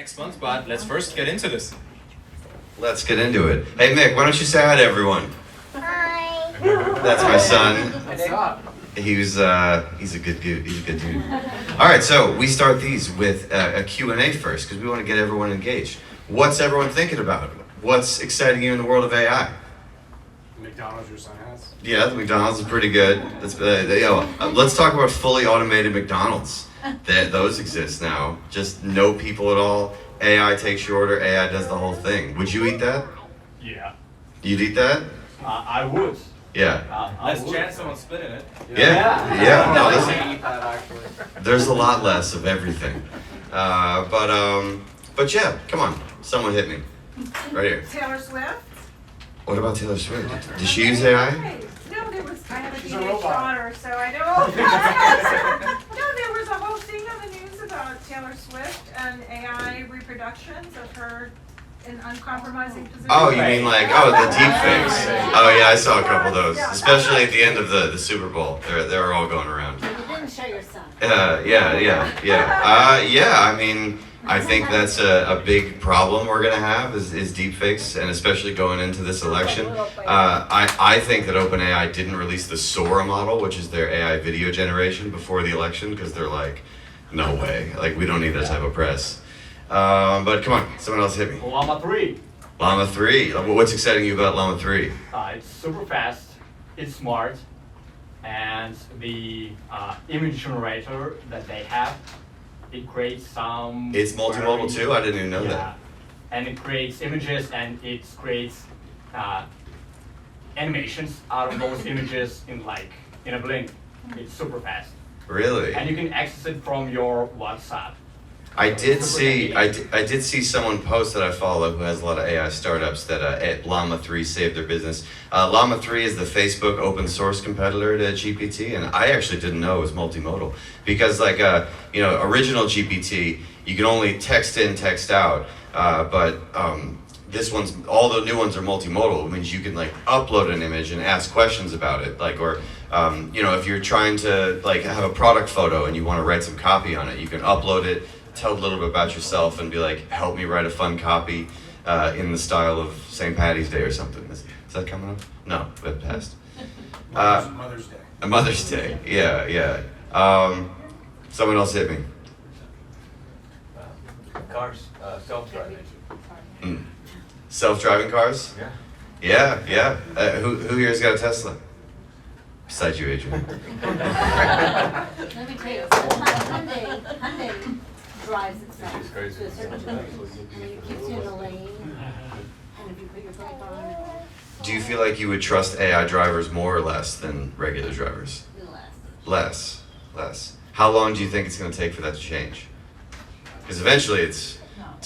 next month, but let's first get into this. Let's get into it. Hey Mick, why don't you say hi to everyone? Hi. That's my son. What's up? He's a good dude. He's a good dude. All right, so we start these with a Q&A first because we want to get everyone engaged. What's everyone thinking about? What's exciting you in the world of AI? McDonald's your son has? Yeah, the McDonald's is pretty good. Let's talk about fully automated McDonald's. Those exist now. Just no people at all. AI takes your order. AI does the whole thing. Would you eat that? Yeah. You'd eat that? I would. Yeah. Less chance someone splitting it. Yeah. No, I eat that actually. there's a lot less of everything. But yeah, come on. Someone hit me. Right here. Taylor Swift? What about Taylor Swift? Does she use AI? No, there was, I have a She's a teenage robot. daughter, so I don't. No, there was a whole thing on the news about Taylor Swift and AI reproductions of her in uncompromising positions. Oh, you mean like, the deep fakes. Oh yeah, I saw a couple of those. Especially at the end of the Super Bowl. They're all going around. You didn't show your son. Yeah, I mean, I think that's a big problem we're gonna have is deepfakes, and especially going into this election. I think that OpenAI didn't release the Sora model, which is their AI video generation, before the election, because they're like, no way, like we don't need that type of press. But come on, someone else hit me. Llama 3. Llama 3. What's exciting you about Llama 3? It's super fast, it's smart, and the image generator that they have, it creates some... It's multimodal too? I didn't even know that. And it creates images and it creates animations out of those images in a blink. It's super fast. Really? And you can access it from your WhatsApp. I did see someone post that I follow who has a lot of AI startups that at Llama 3 saved their business. Llama 3 is the Facebook open source competitor to GPT, and I actually didn't know it was multimodal because original GPT you can only text in, text out, but this one's, all the new ones are multimodal. It means you can upload an image and ask questions about it, if you're trying to have a product photo and you want to write some copy on it, you can upload it, tell a little bit about yourself, and be like, help me write a fun copy in the style of St. Patty's Day or something. Is that coming up? No, that passed. Mother's Day. Mother's Day, yeah. Someone else hit me. Cars, self-driving. Self-driving cars? Yeah. Yeah. Who here's got a Tesla? Besides you, Adrian. Let me tell you, Hyundai drives itself Which is crazy. to a certain degree. And it keeps you in the lane, and if you put your brake on, Do you feel like you would trust AI drivers more or less than regular drivers? it'll last. Less. How long do you think it's going to take for that to change? Because eventually it's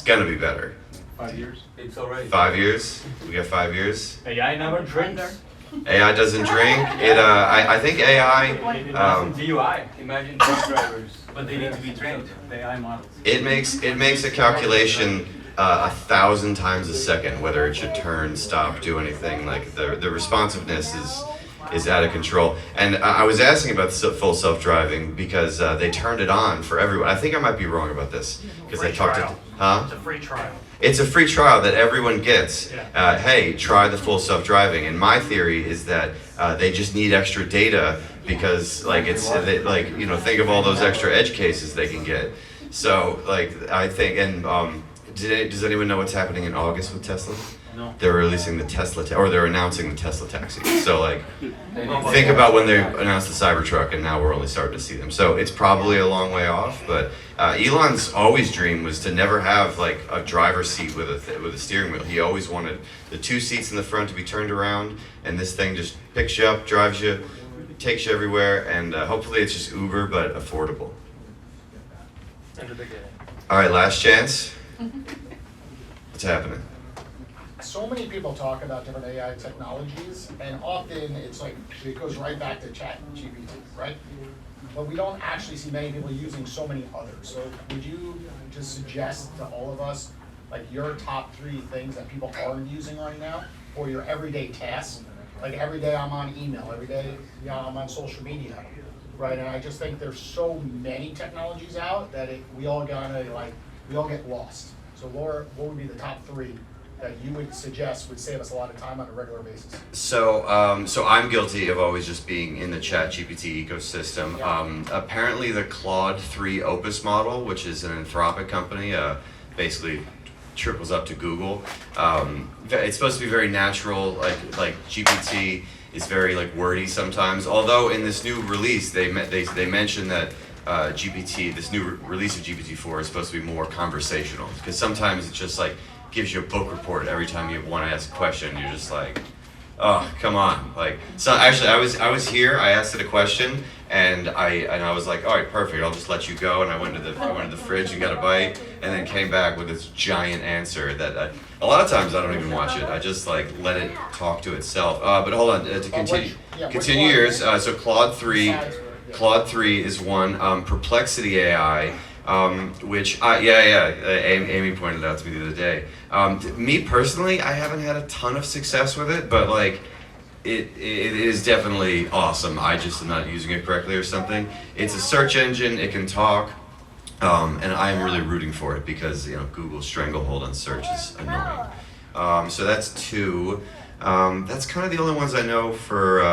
going to be better. 5 years. It's already. 5 years? We got 5 years? AI never drinks. AI doesn't drink. I think AI. It doesn't DUI. Imagine truck drivers, but they need to be trained. The AI models. It makes a calculation 1,000 times a second whether it should turn, stop, do anything. The responsiveness is out of control. And I was asking about the full self-driving because they turned it on for everyone. I think I might be wrong about this because I talked to. It's a free trial. It's a free trial that everyone gets. Hey, try the full self-driving. And my theory is that they just need extra data because, think of all those extra edge cases they can get. So, I think, and does anyone know what's happening in August with Tesla? No. They're releasing the Tesla, or they're announcing the Tesla taxi. So, think about when they announced the Cybertruck, and now we're only starting to see them. So it's probably a long way off, but Elon's always dream was to never have a driver's seat with a steering wheel. He always wanted the 2 seats in the front to be turned around, and this thing just picks you up, drives you, takes you everywhere, and hopefully it's just Uber but affordable. All right, last chance. What's happening? So many people talk about different AI technologies, and often it goes right back to ChatGPT, right? But we don't actually see many people using so many others. So would you just suggest to all of us, your top 3 things that people aren't using right now for your everyday tasks? Every day I'm on email, every day I'm on social media, right? And I just think there's so many technologies out that we all get lost. So Laura, what would be the top 3 that you would suggest would save us a lot of time on a regular basis? So, so I'm guilty of always just being in the ChatGPT ecosystem. Apparently, the Claude 3 Opus model, which is an Anthropic company, basically triples up to Google. It's supposed to be very natural, like GPT is very like wordy sometimes. Although in this new release, they mentioned that this new release of GPT-4 is supposed to be more conversational, because sometimes it's just like gives you a book report every time you want to ask a question. You're just like, oh, come on. Like, so actually, I was here. I asked it a question, and I was like, all right, perfect. I'll just let you go. And I went to the fridge and got a bite, and then came back with this giant answer that a lot of times I don't even watch it. I just like let it talk to itself. But hold on to continue yours. So Claude 3. Claude 3 is one. Perplexity AI, which Amy pointed out to me the other day. Me personally, I haven't had a ton of success with it, but like it is definitely awesome. I just am not using it correctly or something. It's a search engine. It can talk, and I'm really rooting for it because Google's stranglehold on search is annoying. So that's 2. That's kind of the only ones I know for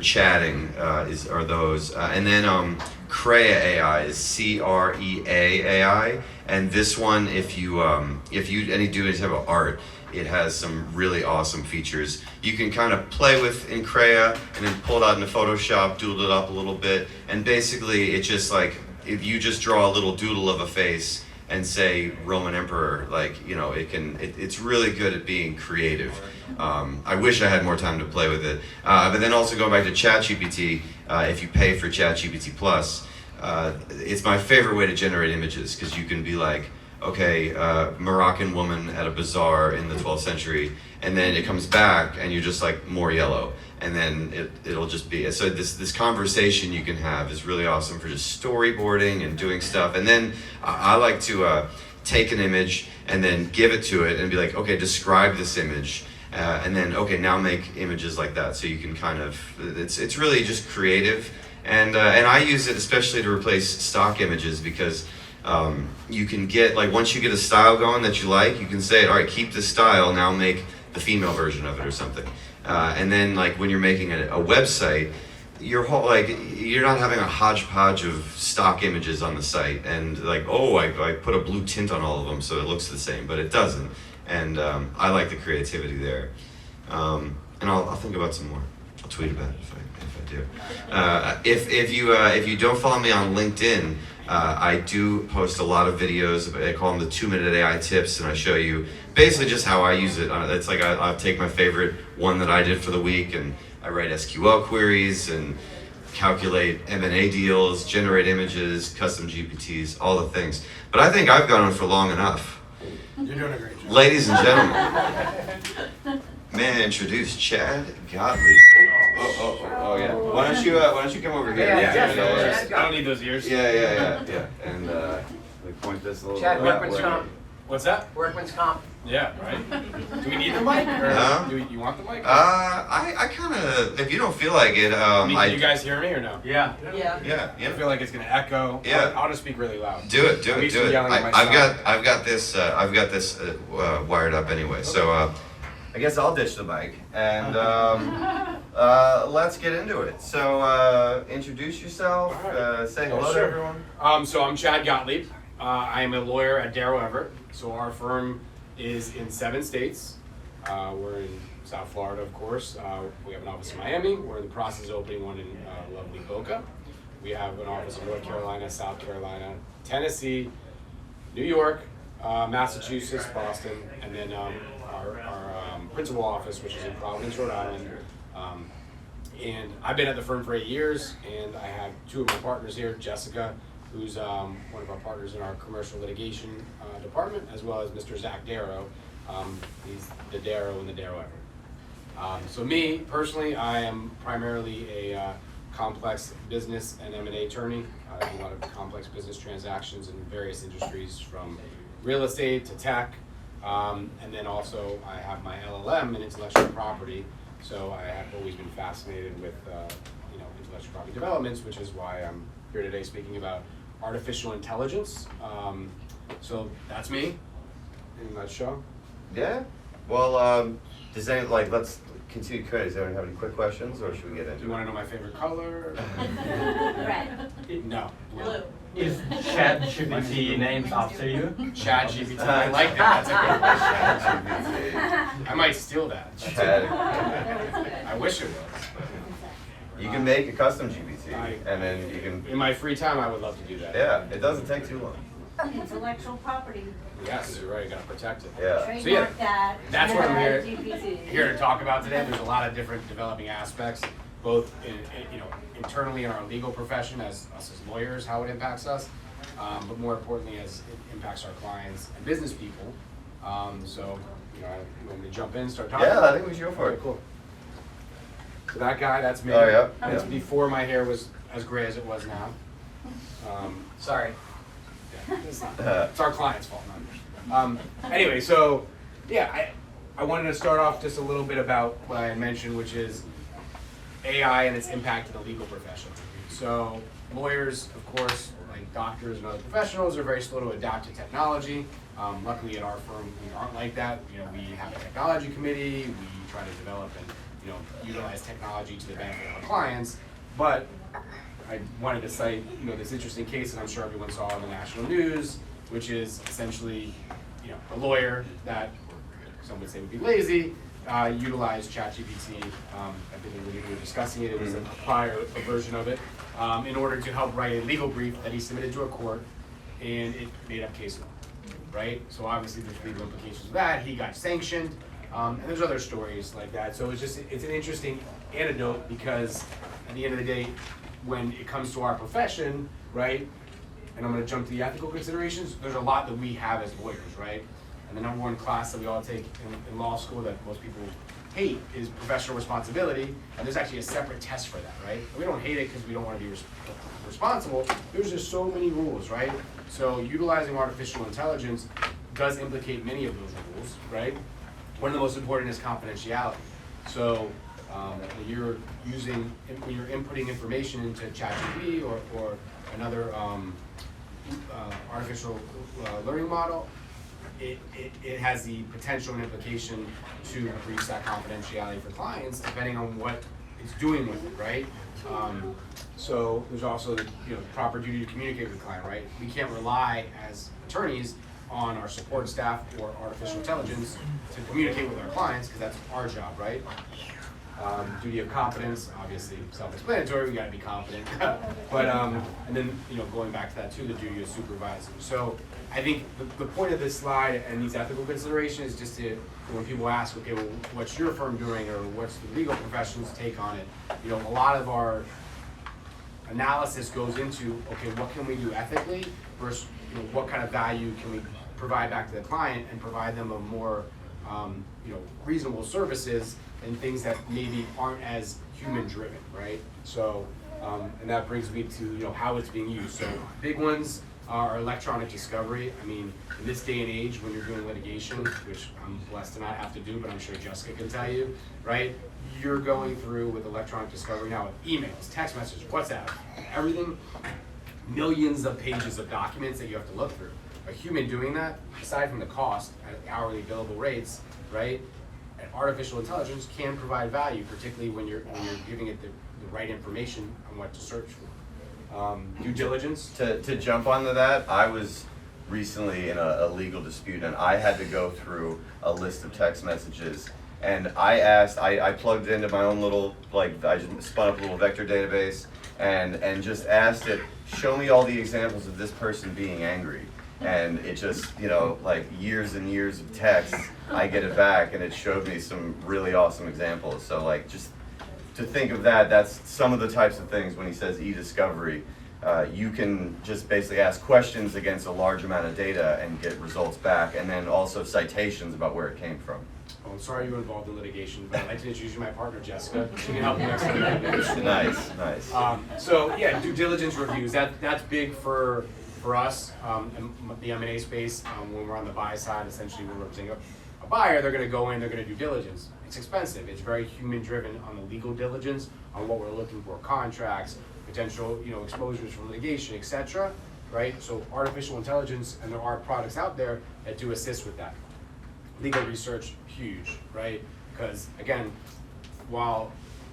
chatting are those, and then Crea AI is CREA AI, and this one, if you do any type of art, it has some really awesome features. You can kind of play with in Crea and then pull it out into Photoshop, doodle it up a little bit, and basically it's just like if you just draw a little doodle of a face and say Roman Emperor, like it's really good at being creative. I wish I had more time to play with it. But then also going back to ChatGPT, if you pay for ChatGPT Plus, it's my favorite way to generate images, because you can be like, okay, Moroccan woman at a bazaar in the 12th century, and then it comes back and you're just like more yellow, and then it'll just be, so this conversation you can have is really awesome for just storyboarding and doing stuff. And then I like to take an image and then give it to it and be like, okay, describe this image. And then, okay, now make images like that. So you can kind of, it's really just creative. And I use it especially to replace stock images, because you can get, like, once you get a style going that you like, you can say, all right, keep this style, now make the female version of it or something. And then, like, when you're making a website, you're not having a hodgepodge of stock images on the site, and like, oh, I put a blue tint on all of them so it looks the same, but it doesn't. And I like the creativity there. And I'll think about some more. I'll tweet about it if I do. If you don't follow me on LinkedIn, I do post a lot of videos. I call them the 2-minute AI tips, and I show you basically just how I use it. It's like I'll take my favorite one that I did for the week, and I write SQL queries and calculate M&A deals, generate images, custom GPTs, all the things. But I think I've gone on for long enough. You're doing a great job. Ladies and gentlemen, may I introduce Chad Gottlieb. Oh yeah. Why don't you come over here? I don't need those ears. Yeah. And we point this a little Chad, bit. workman's comp. What's that? Workman's comp. Yeah, right? Do we need the mic? Or Huh? do you want the mic? I kind of, if you don't feel like it, Can you guys hear me or no? Yeah. yeah. I feel like it's gonna echo. Yeah. I'll just speak really loud. Do it. I'm used to yelling at I've myself. got this wired up anyway. So I guess I'll ditch the mic and let's get into it. So introduce yourself. Say hello to everyone. So I'm Chad Gottlieb. I am a lawyer at Darrow Everett. So our firm is in 7 states. We're in South Florida, of course. We have an office in Miami. We're in the process of opening one in lovely Boca. We have an office in North Carolina, South Carolina, Tennessee, New York, Massachusetts, Boston, and then our principal office, which is in Providence, Rhode Island. And I've been at the firm for 8 years, and I have 2 of my partners here, Jessica, who's one of our partners in our commercial litigation department, as well as Mr. Zach Darrow. He's the Darrow in the Darrow Everett. So me, personally, I am primarily a complex business and M&A attorney. I do a lot of complex business transactions in various industries, from real estate to tech. And then also I have my LLM in intellectual property. So I have always been fascinated with intellectual property developments, which is why I'm here today speaking about artificial intelligence. So that's me in a nutshell. Yeah. Well, does any let's continue. Does anyone have any quick questions, or should we get Do into you it? want to know my favorite color? Red. No. Blue. Is ChatGPT named after you? ChatGPT. I like that. That's a good question. ChatGPT. I might steal that. Chat. I wish it was. You can make a custom GPT, I- and then you can. In my free time, I would love to do that. Yeah, it doesn't take too long. Intellectual property. Yes, you're right. Gotta protect it. Yeah. Trademark that. that's what I'm here- GPT. Here to talk about today. There's a lot of different developing aspects, both internally in our legal profession as us as lawyers, how it impacts us, but more importantly as it impacts our clients and business people. So, you want me to jump in, start talking? Yeah, I think we should go for Okay, it. cool. So that guy, that's me. Oh, yeah, That's yeah. before my hair was as gray as it was now. Sorry. Yeah, it's our client's fault, not yours. Anyway, so yeah, I wanted to start off just a little bit about what I mentioned, which is AI and its impact in the legal profession. So lawyers, of course, like doctors and other professionals, are very slow to adapt to technology. Luckily at our firm, we aren't like that. We have a technology committee. We try to develop and utilize technology to the benefit of our clients. But I wanted to cite this interesting case that I'm sure everyone saw in the national news, which is essentially a lawyer that some would say would be lazy, utilized ChatGPT. I think when we were discussing it, it was a prior version of it, in order to help write a legal brief that he submitted to a court, and it made up case law, right? So obviously there's legal implications of that. He got sanctioned, and there's other stories like that. So it's an interesting anecdote because at the end of the day, when it comes to our profession, right, and I'm going to jump to the ethical considerations, there's a lot that we have as lawyers, right? And the number one class that we all take in law school that most people hate is professional responsibility, and there's actually a separate test for that, right? We don't hate it because we don't want to be responsible. There's just so many rules, right? So utilizing artificial intelligence does implicate many of those rules, right? One of the most important is confidentiality. So when you're inputting information into ChatGPT or another artificial learning model, it has the potential and implication to breach that confidentiality for clients, depending on what it's doing with it, right? So there's also the proper duty to communicate with the client, right? We can't rely as attorneys on our support staff or artificial intelligence to communicate with our clients, because that's our job, right? Duty of competence, obviously self-explanatory, we gotta be confident. But, and then, going back to that too, the duty of supervising. So I think the point of this slide and these ethical considerations is just to, when people ask, okay, well, what's your firm doing, or what's the legal profession's take on it? A lot of our analysis goes into, okay, what can we do ethically versus, what kind of value can we provide back to the client and provide them a more, reasonable services and things that maybe aren't as human driven, right? So, and that brings me to, how it's being used. So big ones are electronic discovery. I mean, in this day and age, when you're doing litigation, which I'm blessed to not have to do, but I'm sure Jessica can tell you, right? You're going through with electronic discovery now with emails, text messages, WhatsApp, everything, millions of pages of documents that you have to look through. A human doing that, aside from the cost at hourly billable rates, right? And artificial intelligence can provide value, particularly when you're giving it the right information on what to search for. Due diligence. To jump onto that, I was recently in a legal dispute, and I had to go through a list of text messages, and I plugged it into my own little, I just spun up a little vector database and just asked it, show me all the examples of this person being angry. And it just, years and years of text, I get it back, and it showed me some really awesome examples. So just to think of that, that's some of the types of things when he says e-discovery. You can just basically ask questions against a large amount of data and get results back, and then also citations about where it came from. Oh, I'm sorry you were involved in litigation, but I'd like to introduce you to my partner, Jessica. She can help you next time. Nice. So yeah, due diligence reviews, that's big for us, in the M&A space. When we're on the buy side, essentially we're representing a buyer, they're gonna go in, they're gonna do diligence. It's expensive, it's very human driven on the legal diligence, on what we're looking for, contracts, potential exposures from litigation, etc. right? So artificial intelligence, and there are products out there that do assist with that. Legal research, huge, right? Because again, while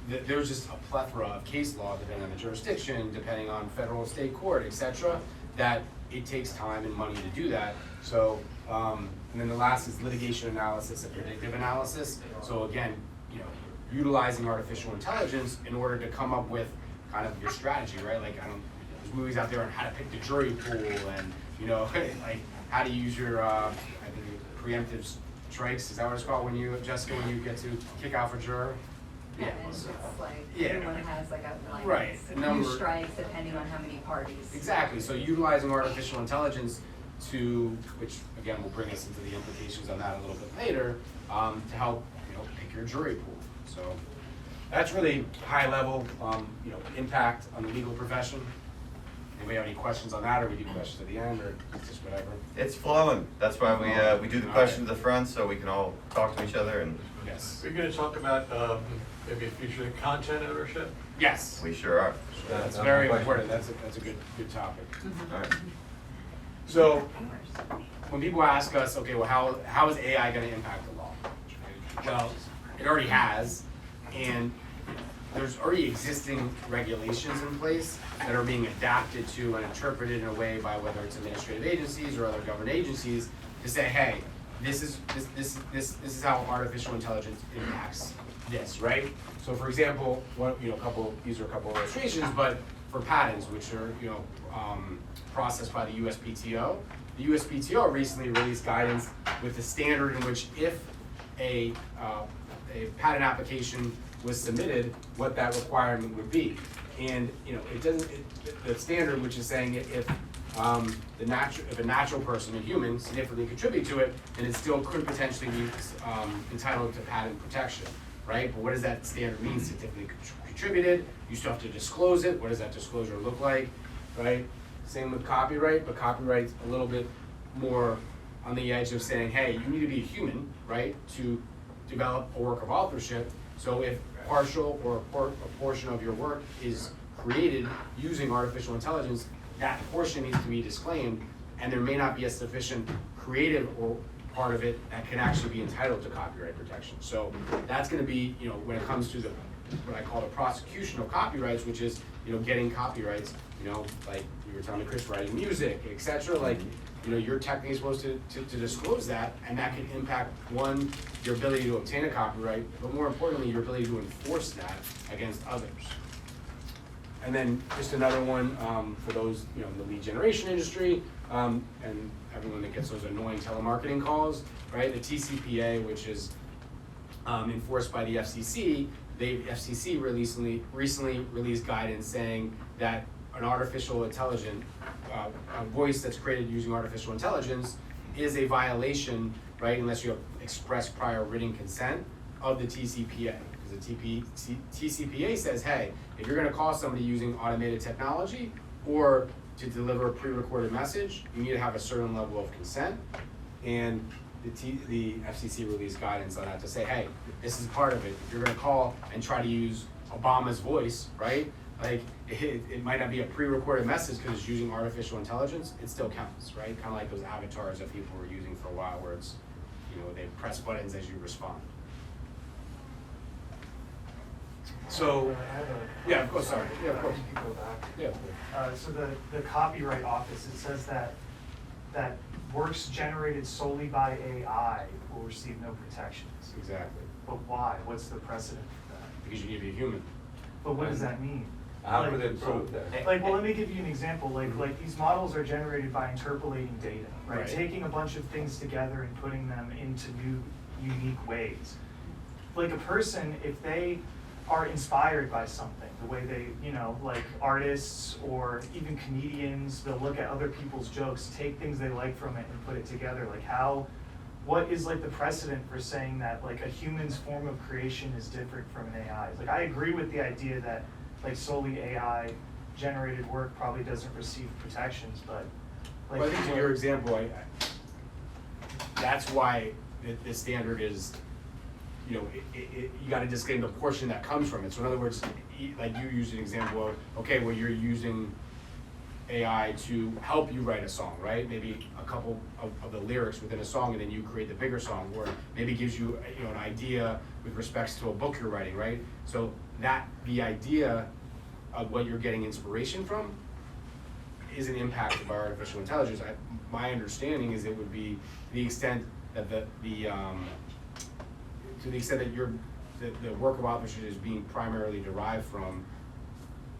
there's just a plethora of case law depending on the jurisdiction, depending on federal, state court, etc., that it takes time and money to do that. So, and then the last is litigation analysis and predictive analysis. So again, you know, utilizing artificial intelligence in order to come up with kind of your strategy, right? Like, there's movies out there on how to pick the jury pool, and you know, like how to use your, I think preemptive strikes. Is that what it's called when you, Jessica, when you get to kick out for juror? Yeah, and it's like, Yeah. everyone has like a, Right, a few number- strikes depending on how many parties. Exactly, so utilizing artificial intelligence to, which again will bring us into the implications on that a little bit later, to help, you know, pick your jury pool. So that's really high level, you know, impact on the legal profession. Anybody have any questions on that, or we do questions at the end, or just whatever? It's flowing. That's why we do the questions at the front, so we can all talk to each other, and Yes. We're gonna talk about, maybe future content ownership. Yes, we sure are. that's very important, that's a good topic. All right. So, when people ask us, okay, well, how is AI gonna impact the law? Well, it already has, and there's already existing regulations in place that are being adapted to and interpreted in a way by whether it's administrative agencies or other government agencies to say, hey, this is how artificial intelligence impacts this, right? So for example, these are a couple of illustrations, but for patents, which are, you know, processed by the USPTO, the USPTO recently released guidance with a standard in which if a patent application was submitted, what that requirement would be. And, you know, the standard, which is saying if a natural person, a human, significantly contribute to it, then it still could potentially be entitled to patent protection, right? But what does that standard mean, significantly contributed? You still have to disclose it. What does that disclosure look like, right? Same with copyright, but copyright's a little bit more on the edge of saying, hey, you need to be a human, right, to develop a work of authorship. So if partial or a portion of your work is created using artificial intelligence, that portion needs to be disclaimed, and there may not be a sufficient creative or part of it that can actually be entitled to copyright protection. So that's going to be, you know, when it comes to what I call the prosecution of copyrights, which is, you know, getting copyrights, you know, like you were telling me, Chris, writing music, etc. Like, you know, you're technically supposed to disclose that, and that can impact, one, your ability to obtain a copyright, but more importantly, your ability to enforce that against others. And then just another one for those, you know, in the lead generation industry, and everyone that gets those annoying telemarketing calls, right? The TCPA, which is enforced by the FCC, the FCC recently released guidance saying that an artificial intelligence, a voice that's created using artificial intelligence is a violation, right, unless you have expressed prior written consent of the TCPA. Because the TCPA says, hey, if you're gonna call somebody using automated technology or to deliver a pre-recorded message, you need to have a certain level of consent. And the FCC released guidance on that to say, hey, this is part of it. If you're gonna call and try to use Obama's voice, right? Like, it might not be a pre-recorded message because it's using artificial intelligence, it still counts, right? Kind of like those avatars that people were using for a while where it's, you know, they press buttons as you respond. So, yeah, of course, sorry. Yeah, of course. You can go back. Yeah, of course. So the Copyright Office, it says that works generated solely by AI will receive no protections. Exactly. But why? What's the precedent for that? Because you need to be a human. But what does that mean? How could it prove that? Like, well, let me give you an example. Like these models are generated by interpolating data, right? Right. Taking a bunch of things together and putting them into new, unique ways. Like a person, if they are inspired by something, the way they, you know, like artists or even comedians, they'll look at other people's jokes, take things they like from it and put it together. Like what is like the precedent for saying that like a human's form of creation is different from an AI? Like I agree with the idea that like solely AI generated work probably doesn't receive protections, but like. Well, I think to your example, that's why the standard is, you know, you got to disclaim the portion that comes from it. So in other words, like you used an example of, okay, well you're using AI to help you write a song, right? Maybe a couple of the lyrics within a song, and then you create the bigger song, or maybe gives you, an idea with respects to a book you're writing, right? So that the idea of what you're getting inspiration from isn't impacted by artificial intelligence. My understanding is it would be to the extent that to the extent that the work of authorship is being primarily derived from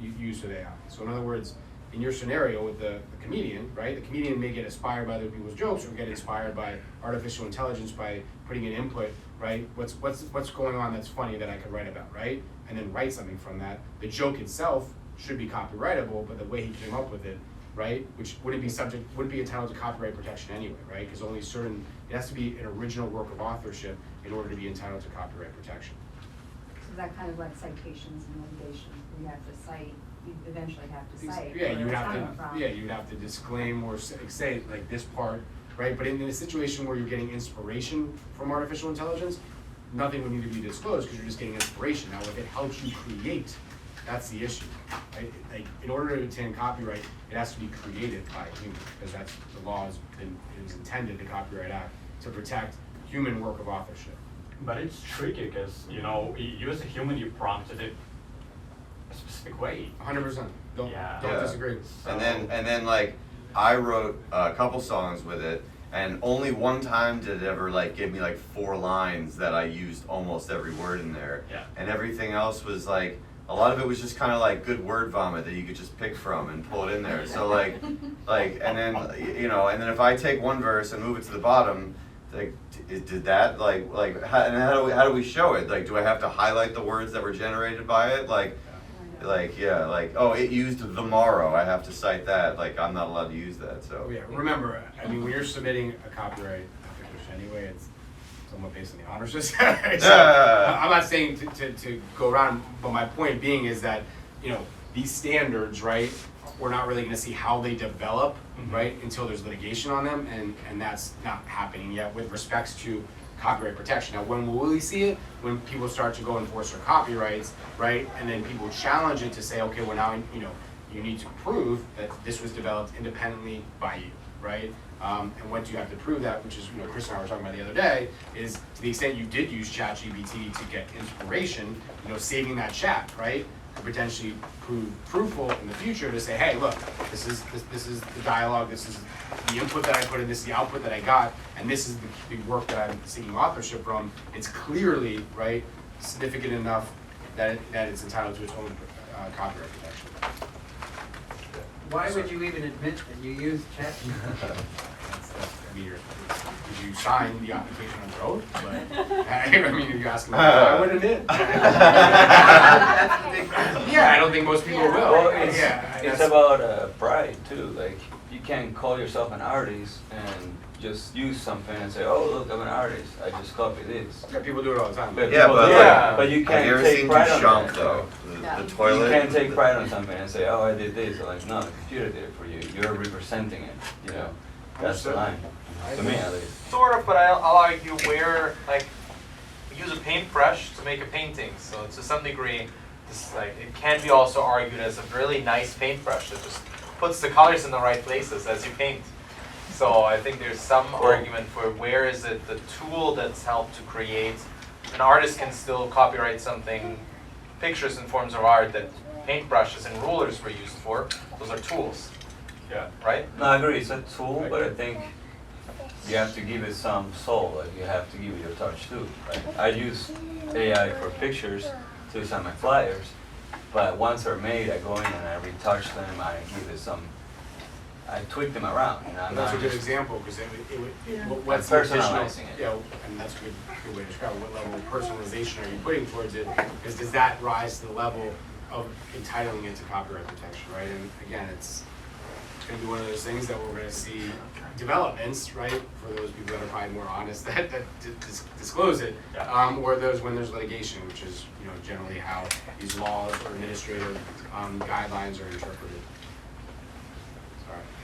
use of AI. So in other words, in your scenario with the comedian, right? The comedian may get inspired by other people's jokes or get inspired by artificial intelligence by putting in input, right? What's going on that's funny that I could write about, right? And then write something from that. The joke itself should be copyrightable, but the way he came up with it, right? Which wouldn't be entitled to copyright protection anyway, right? Because only it has to be an original work of authorship in order to be entitled to copyright protection. So that kind of like citations and litigation, where you have to cite, you eventually have to cite. Yeah, where you'd it's have coming to, from. you'd have to disclaim or say like this part, right? But in a situation where you're getting inspiration from artificial intelligence, nothing would need to be disclosed because you're just getting inspiration. Now, if it helps you create, that's the issue, right? Like, in order to obtain copyright, it has to be created by a human, because that's the law it was intended, the Copyright Act, to protect human work of authorship. But it's tricky because, you as a human, you prompted it a specific way. 100%. Don't Yeah. disagree. And then like I wrote a couple songs with it, and only one time did it ever like give me like 4 lines that I used almost every word in there. Yeah. And everything else was like, a lot of it was just kind of like good word vomit that you could just pick from and pull it in there. So like, and then and then if I take one verse and move it to the bottom, like, did that how do we show it? Like, do I have to highlight the words that were generated by it? It used the morrow. I have to cite that. Like, I'm not allowed to use that. So Yeah, remember, I mean, when you're submitting a copyright application anyway, it's somewhat based on the honor system. I'm not saying to go around, but my point being is that, these standards, right, we're not really gonna see how they develop, right, until there's litigation on them, and that's not happening yet with respects to copyright protection. Now, when will we see it? When people start to go enforce their copyrights, right, and then people challenge it to say, okay, well now, you need to prove that this was developed independently by you, right? And what do you have to prove that, which is, Chris and I were talking about the other day, is to the extent you did use ChatGPT to get inspiration, saving that chat, right, could potentially prove fruitful in the future to say, hey, look, this is the dialogue, this is the input that I put in, this is the output that I got, and this is the work that I'm seeking authorship from. It's clearly, right, significant enough that it's entitled to its own copyright protection. Why would you even admit that you use ChatGPT? Did you sign the application on your oath? But I mean, if you ask me, I wouldn't admit. Yeah, I don't think most people will. Well, it's about pride too. Like, you can't call yourself an artist and just use something and say, "Oh, look, I'm an artist. I just copy this." Yeah, people do it all the time. But Yeah, people but do like, it. But you have can't you ever take seen pride on Johnston that. though? Yeah. The toilet. You can't take pride on something and say, "Oh, I did this." Or like, no, the computer did it for you. You're representing it. That's the line. To me, at least. Sort of, but I'll argue where, we use a paintbrush to make a painting. So to some degree, it can be also argued as a really nice paintbrush that just puts the colors in the right places as you paint. So I think there's some argument for where is it the tool that's helped to create. An artist can still copyright something, pictures and forms of art that paintbrushes and rulers were used for. Those are tools. Yeah. Right? No, I agree. It's a tool, but I think you have to give it some soul. Like, you have to give it your touch too. Right? I use AI for pictures to design my flyers, but once they're made, I go in and I retouch them. I give it some. I tweak them around. That's a good example because what's the additional, personalizing it. and that's a good way to describe it. What level of personalization are you putting towards it? Because does that rise to the level of entitling it to copyright protection, right? And again, it's going to be one of those things that we're going to see developments, right? For those people that are probably more honest that disclose it, or those when there's litigation, which is generally how these laws or administrative guidelines are interpreted.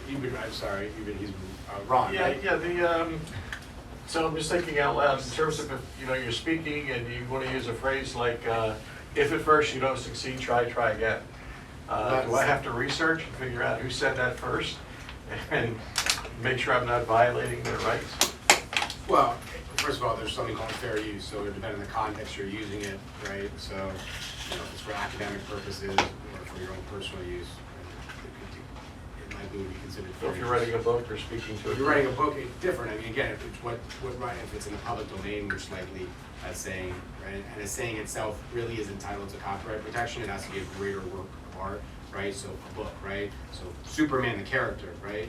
He's Ron, Yeah, right? yeah. So I'm just thinking out loud in terms of if you're speaking and you want to use a phrase like, "If at first you don't succeed, try again." Do I have to research and figure out who said that first and make sure I'm not violating their rights? Well, first of all, there's something called fair use, so depending on the context you're using it, right? So, you know, if it's for academic purposes or for your own personal use, it might be considered So fair if use. you're writing a book or speaking to If you're writing a book, it's different. I mean, again, if it's if it's in the public domain, which likely that's saying, right? And a saying itself really is entitled to copyright protection. It has to be a greater work of art, right? So a book, right? So Superman, the character, right?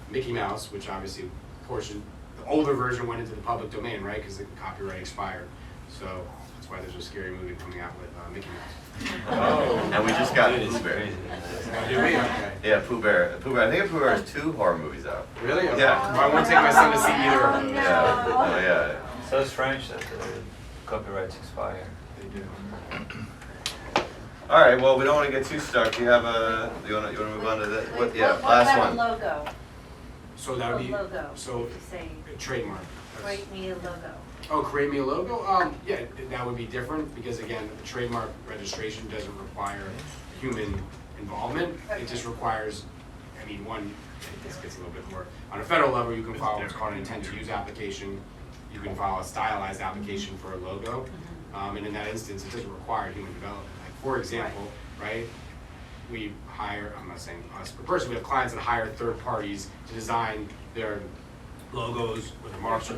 Mickey Mouse, which obviously the older version went into the public domain, right? Because the copyright expired. So that's why there's a scary movie coming out with Mickey Mouse. Oh, and we just got It is Pooh Bear. crazy. Do we? Okay. Yeah, Pooh Bear. Pooh Bear. I think Pooh Bear has 2 horror movies out. Really? Okay. Yeah. Well, I won't take my son to see either of those. Yeah. Oh yeah. So it's strange that the copyrights expire. They do. All right. Well, we don't want to get too stuck. You have a. You want to move on to the what? Wait, Yeah. what Last about one. a logo? So that would A be logo. so Say, a trademark. That's- create me a logo. Oh, create me a logo? Yeah, that would be different because again, the trademark registration doesn't require human involvement. It just requires, I mean, this gets a little bit more, on a federal level, you can file what's called an intent to use application. You can file a stylized application for a logo. And in that instance, it doesn't require human development. Like, for example, right, we hire, I'm not saying us, but personally, we have clients that hire third parties to design their logos or their marks.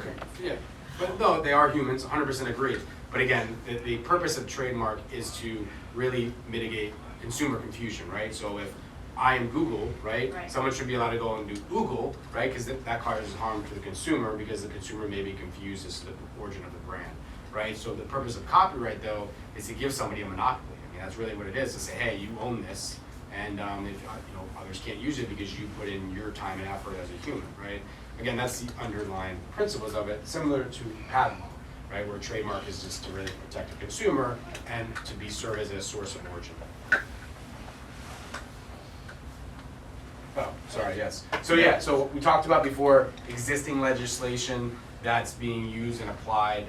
Yeah, but no, they are humans, 100% agreed. But again, the purpose of trademark is to really mitigate consumer confusion, right? So if I am Google, right? Someone should be allowed to go and do Google, right? Because that causes harm to the consumer because the consumer may be confused as to the origin of the brand, right? So the purpose of copyright, though, is to give somebody a monopoly. I mean, that's really what it is, to say, hey, you own this, and if others can't use it because you put in your time and effort as a human, right? Again, that's the underlying principles of it, similar to patent law, right? Where trademark is just to really protect the consumer and to be served as a source of origin. Oh, sorry, yes. So yeah, so we talked about before existing legislation that's being used and applied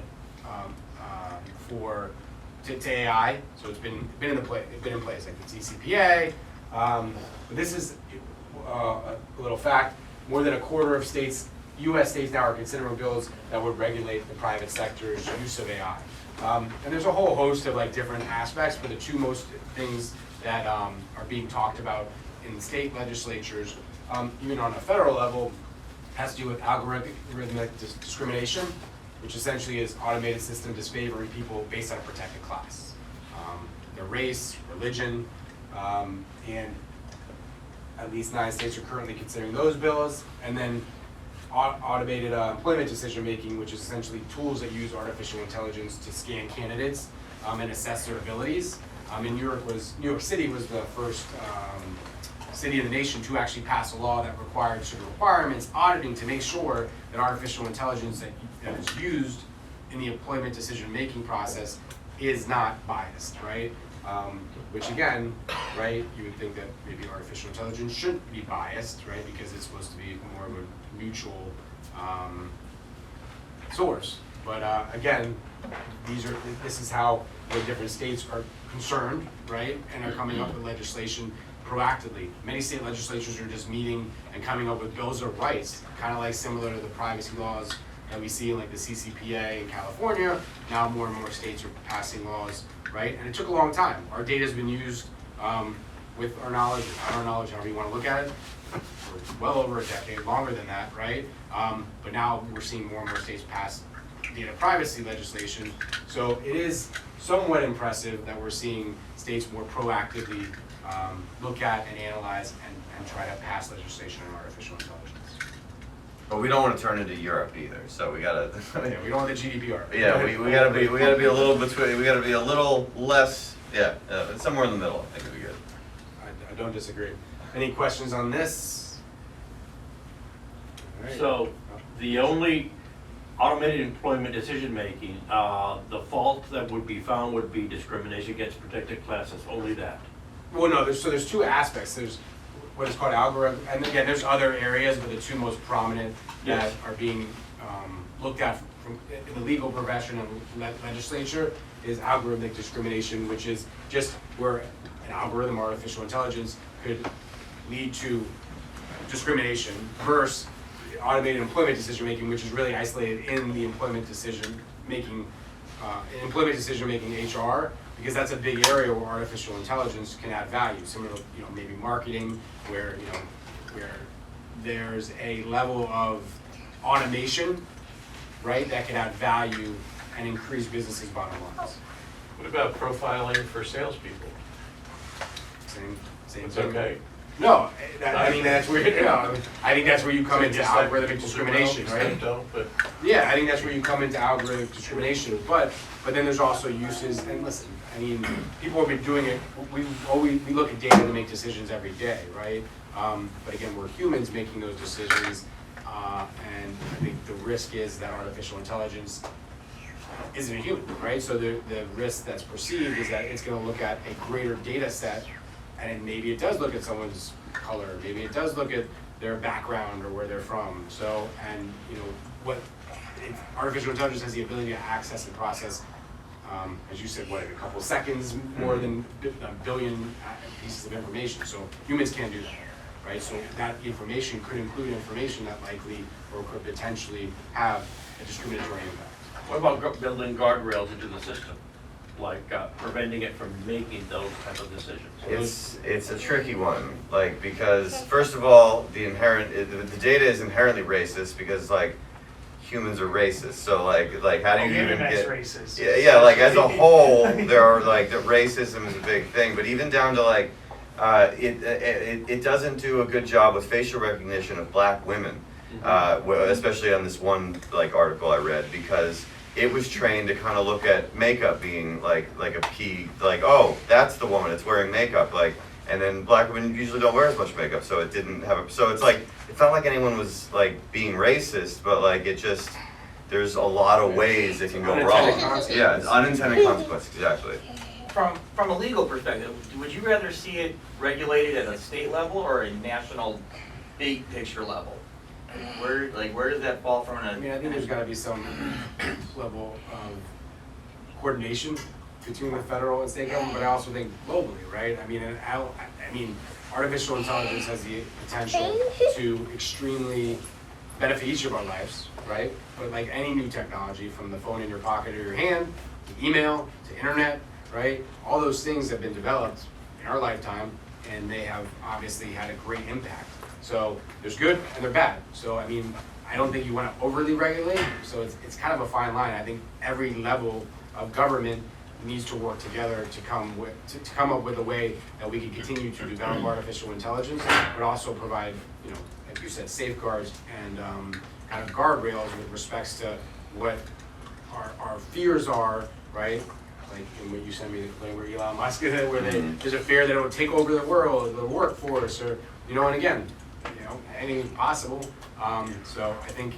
to AI. So it's been in place, like the CCPA. But this is a little fact. More than a quarter of states, U.S. states now are considering bills that would regulate the private sector's use of AI. And there's a whole host of like different aspects, but the two most things that are being talked about in the state legislatures, even on a federal level, has to do with algorithmic discrimination, which essentially is automated system disfavoring people based on a protected class. Their race, religion, and at least 9 states are currently considering those bills. And then automated employment decision-making, which is essentially tools that use artificial intelligence to scan candidates and assess their abilities. New York City was the first city in the nation to actually pass a law that required certain requirements, auditing to make sure that artificial intelligence that is used in the employment decision-making process is not biased, right? Which again, right, you would think that maybe artificial intelligence shouldn't be biased, right? Because it's supposed to be more of a neutral source. But again, this is how the different states are concerned, right? And are coming up with legislation proactively. Many state legislatures are just meeting and coming up with bills of rights, kind of like similar to the privacy laws that we see in like the CCPA in California. Now more and more states are passing laws, right? And it took a long time. Our data has been used with our knowledge, however you want to look at it, for well over a decade, longer than that, right? But now we're seeing more and more states pass data privacy legislation. So it is somewhat impressive that we're seeing states more proactively look at and analyze and try to pass legislation on artificial intelligence. But we don't want to turn into Europe either, so we gotta. Yeah, we don't want the GDPR. Yeah, we gotta be a little between. We gotta be a little less. Yeah, somewhere in the middle. I think would be good. I don't disagree. Any questions on this? All right. So, the only automated employment decision-making, the fault that would be found would be discrimination against protected classes, only that. Well, no, there's two aspects. There's what is called algorithm, and again, there's other areas, but the two most prominent that are being looked at in the legal profession and legislature is algorithmic discrimination, which is just where an algorithm, artificial intelligence, could lead to discrimination versus automated employment decision making, which is really isolated in the employment decision making HR, because that's a big area where artificial intelligence can add value. Similar to maybe marketing, where where there's a level of automation, right, that can add value and increase businesses' bottom lines. What about profiling for salespeople? Same It's thing. okay. No, I mean that's where I think that's where you come into Just like algorithmic discrimination, right? Don't, but Yeah, I think that's where you come into algorithmic discrimination. But then there's also uses. And listen, I mean, people have been doing it. We look at data to make decisions every day, right? But again, we're humans making those decisions, and I think the risk is that artificial intelligence isn't a human, right? So the risk that's perceived is that it's going to look at a greater data set, and maybe it does look at someone's color, maybe it does look at their background or where they're from. So, and artificial intelligence has the ability to access and process, as you said, a couple seconds more than a billion pieces of information. So humans can't do that, right? So that information could include information that likely or could potentially have a discriminatory impact. What about building guardrails into the system, like preventing it from making those type of decisions? It's a tricky one, like, because first of all, the data is inherently racist because like humans are racist. So like how do you even get racist. Yeah, like as a whole, there are like the racism is a big thing, but even down to like it doesn't do a good job with facial recognition of black women, especially on this one like article I read, because it was trained to kind of look at makeup being like a key, like, oh, that's the woman, it's wearing makeup, like, and then black women usually don't wear as much makeup, so it didn't have so it's like, it's not like anyone was like being racist, but like it just, there's a lot of ways it can go wrong. Yeah, it's unintended consequences, exactly. From a legal perspective, would you rather see it regulated at a state level or a national big picture level? Where does that fall from? I mean, I think there's got to be some level of coordination between the federal and state government, but I also think globally, right? I mean, artificial intelligence has the potential to extremely benefit each of our lives, right? But like any new technology, from the phone in your pocket or your hand, to email, to internet, right? All those things have been developed in our lifetime, and they have obviously had a great impact. So there's good and they're bad. So I mean, I don't think you want to overly regulate. So it's kind of a fine line. I think every level of government needs to work together to come up with a way that we can continue to develop artificial intelligence, but also provide, like you said, safeguards and kind of guardrails with respects to what our fears are, right? Like in what you sent me, the complaint where Elon Musk is, where there's a fear that it will take over the world, the workforce, or and again, anything is possible. So I think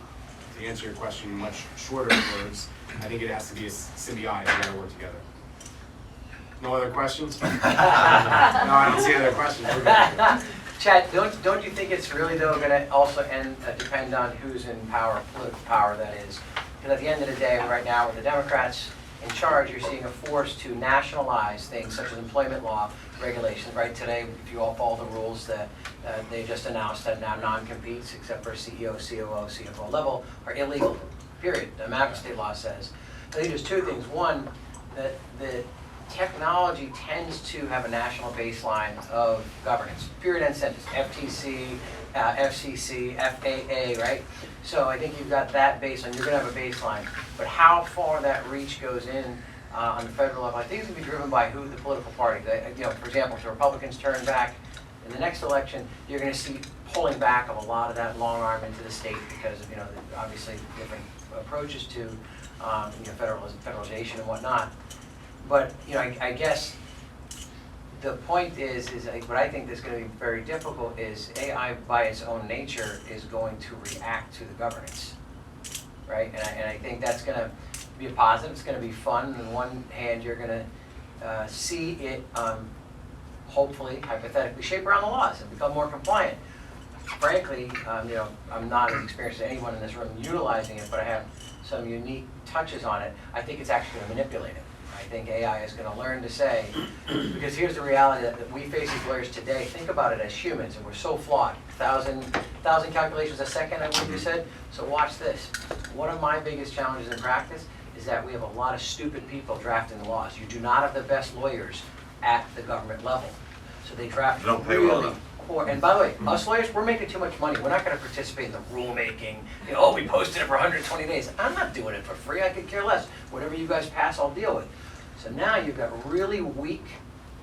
to answer your question in much shorter words, I think it has to be a symbiotic. We gotta work together. No other questions? No, I don't see other questions. We're good. Chad, don't you think it's really though going to also depend on who's in power, political power that is? Because at the end of the day, right now with the Democrats in charge, you're seeing a force to nationalize things such as employment law regulations. Right today, if you all follow the rules that they just announced, that now non-competes, except for CEO, COO, CFO level, are illegal. Period. The American state law says. I think there's two things. One, that the technology tends to have a national baseline of governance. Period, end sentence. FTC, FCC, FAA, right? So I think you've got that baseline. You're going to have a baseline. But how far that reach goes in on the federal level, I think it's going to be driven by who the political party. For example, if the Republicans turn back in the next election, you're going to see pulling back of a lot of that long arm into the state because of obviously different approaches to federalization and whatnot. But I guess the point is what I think is going to be very difficult is AI by its own nature is going to react to the governance, right? And I think that's going to be a positive. It's going to be fun. On one hand, you're going to see it hopefully, hypothetically, shape around the laws and become more compliant. Frankly, I'm not as experienced as anyone in this room utilizing it, but I have some unique touches on it. I think it's actually going to manipulate it. I think AI is going to learn to say, because here's the reality that we face as lawyers today. Think about it as humans, and we're so flawed. 1,000 calculations a second, I believe you said. So watch this. One of my biggest challenges in practice is that we have a lot of stupid people drafting the laws. You do not have the best lawyers at the government level. So they draft They don't pay well really enough. poor. And by the way, us lawyers, we're making too much money. We're not going to participate in the rulemaking. You know, oh, we posted it for 120 days. I'm not doing it for free. I could care less. Whatever you guys pass, I'll deal with. So now you've got really weak,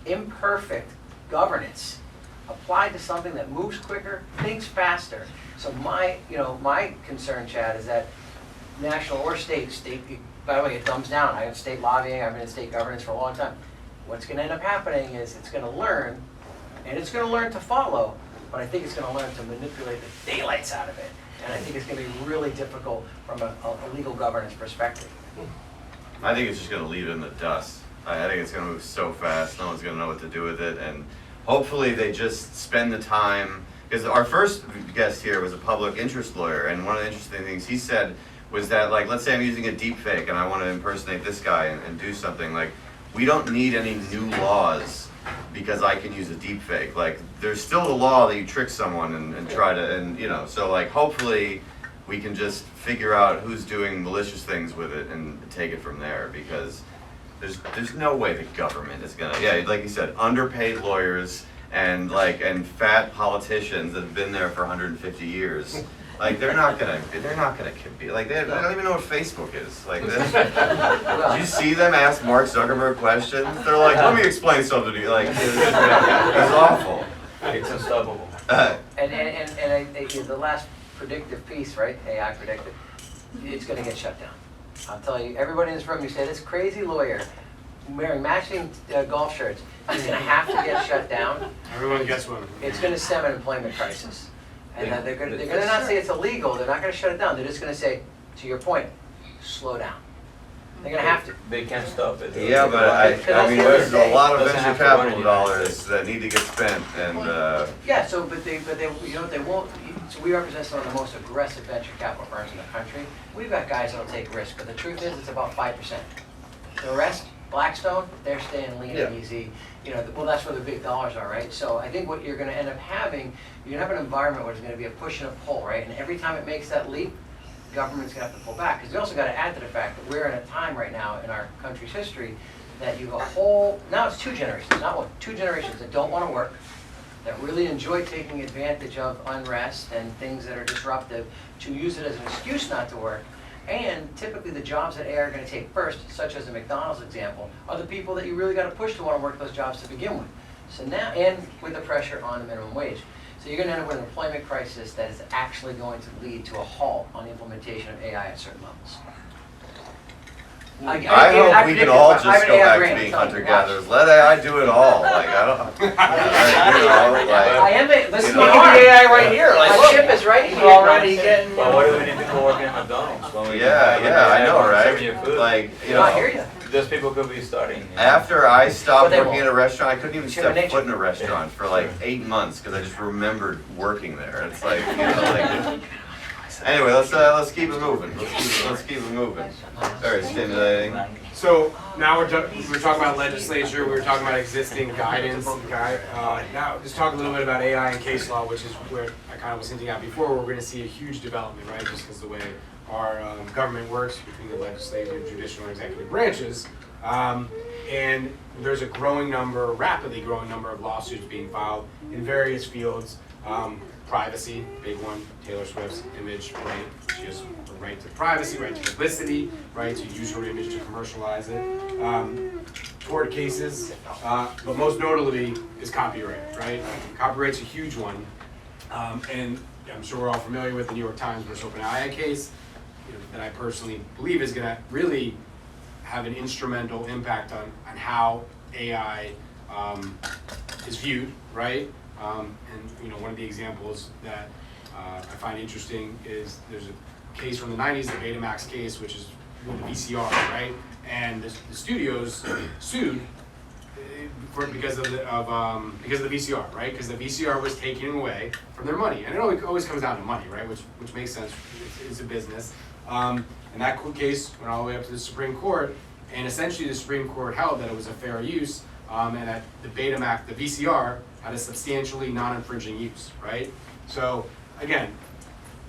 imperfect governance applied to something that moves quicker, thinks faster. So my concern, Chad, is that national or state, by the way, it thumbs down. I have state lobbying, I've been in state governance for a long time. What's going to end up happening is it's going to learn, and it's going to learn to follow, but I think it's going to learn to manipulate the daylights out of it. And I think it's going to be really difficult from a legal governance perspective. I think it's just going to leave it in the dust. I think it's going to move so fast, no one's going to know what to do with it, and hopefully they just spend the time, because our first guest here was a public interest lawyer, and one of the interesting things he said was that, like, let's say I'm using a deep fake and I want to impersonate this guy and do something, like, we don't need any new laws because I can use a deep fake. Like, there's still the law that you trick someone and try to, and you know, so like hopefully we can just figure out who's doing malicious things with it and take it from there, because there's no way the government is gonna, yeah, like you said, underpaid lawyers and fat politicians that have been there for 150 years. Like they're not gonna compete. Like they don't even know what Facebook is. Like, did you see them ask Mark Zuckerberg questions? They're like, let me explain something to you. Like, it's awful. It's unstoppable. And the last predictive piece, right? AI predictive. It's going to get shut down. I'll tell you, everybody in this room, you say this crazy lawyer wearing matching golf shirts is going to have to get shut down. Everyone gets one. It's going to stem an employment crisis. And they're going to not say it's illegal. They're not going to shut it down. They're just going to say, to your point, slow down. They're going to have to. They can't stop it. Yeah, but I mean, there's a lot of venture capital dollars that need to get spent, and yeah. So, but they, you know, they won't. So we represent some of the most aggressive venture capital firms in the country. We've got guys that'll take risks, but the truth is, it's about 5%. The rest, Blackstone, they're staying lean and easy. You know, well, that's where the big dollars are, right? So I think what you're going to end up having, you're going to have an environment where there's going to be a push and a pull, right? And every time it makes that leap, government's going to have to pull back. Because we also got to add to the fact that we're in a time right now in our country's history that you have a whole, now it's 2 generations, not one, 2 generations that don't want to work, that really enjoy taking advantage of unrest and things that are disruptive to use it as an excuse not to work. And typically the jobs that AI are going to take first, such as the McDonald's example, are the people that you really got to push to want to work those jobs to begin with. So now, and with the pressure on the minimum wage. So you're going to end up with an employment crisis that is actually going to lead to a halt on the implementation of AI at certain levels. I hope we can all just go back to being hunter-gatherers. Let AI do it all. Like, I don't, you know, like. I am, listen, You can do AI right here, like, my look, ship is right he's here. already getting. But what do we need to go work in McDonald's? When we Yeah, I know, serving you right? food? Like, you I hear know, you. Those people could be starting. You know? after I stopped But they working won't. at a restaurant, I couldn't even Human step nature. foot in a restaurant for like 8 months because I just remembered working there. It's like, you know, like. Anyway, let's keep it moving. Let's keep it moving. Very stimulating. So now we're talking about legislature, we were talking about existing guidance. Now just talk a little bit about AI and case law, which is where I kind of was hinting at before. We're going to see a huge development, right? Just because the way our government works between the legislative, judicial, and executive branches. And there's a rapidly growing number of lawsuits being filed in various fields. Privacy, big one. Taylor Swift's image, right? She has a right to privacy, right to publicity, right to use her image to commercialize it. Tort cases, but most notably is copyright, right? Copyright's a huge one. And I'm sure we're all familiar with the New York Times versus OpenAI case, that I personally believe is going to really have an instrumental impact on how AI is viewed, right? And one of the examples that I find interesting is there's a case from the 90s, the Betamax case, which is with the VCR, right? And the studios sued because of the VCR, right? Because the VCR was taken away from their money, and it always comes down to money, right? Which makes sense. It's a business. And that case went all the way up to the Supreme Court, And essentially the Supreme Court held that it was a fair use, and that the Betamax, the VCR, had a substantially non-infringing use, right? So again,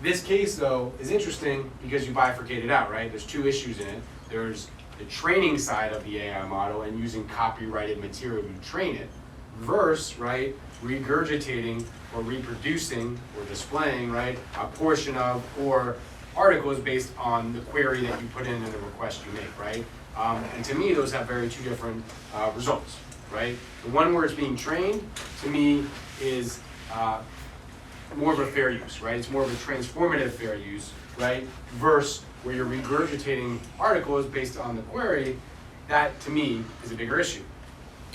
this case though is interesting because you bifurcate it out, right? There's two issues in it. There's the training side of the AI model and using copyrighted material to train it, versus, right, regurgitating or reproducing or displaying, right, a portion of or articles based on the query that you put in and the request you make, right? And to me, those have two different results, right? The one where it's being trained, to me, is more of a fair use, right? It's more of a transformative fair use, right? Versus where you're regurgitating articles based on the query, that to me is a bigger issue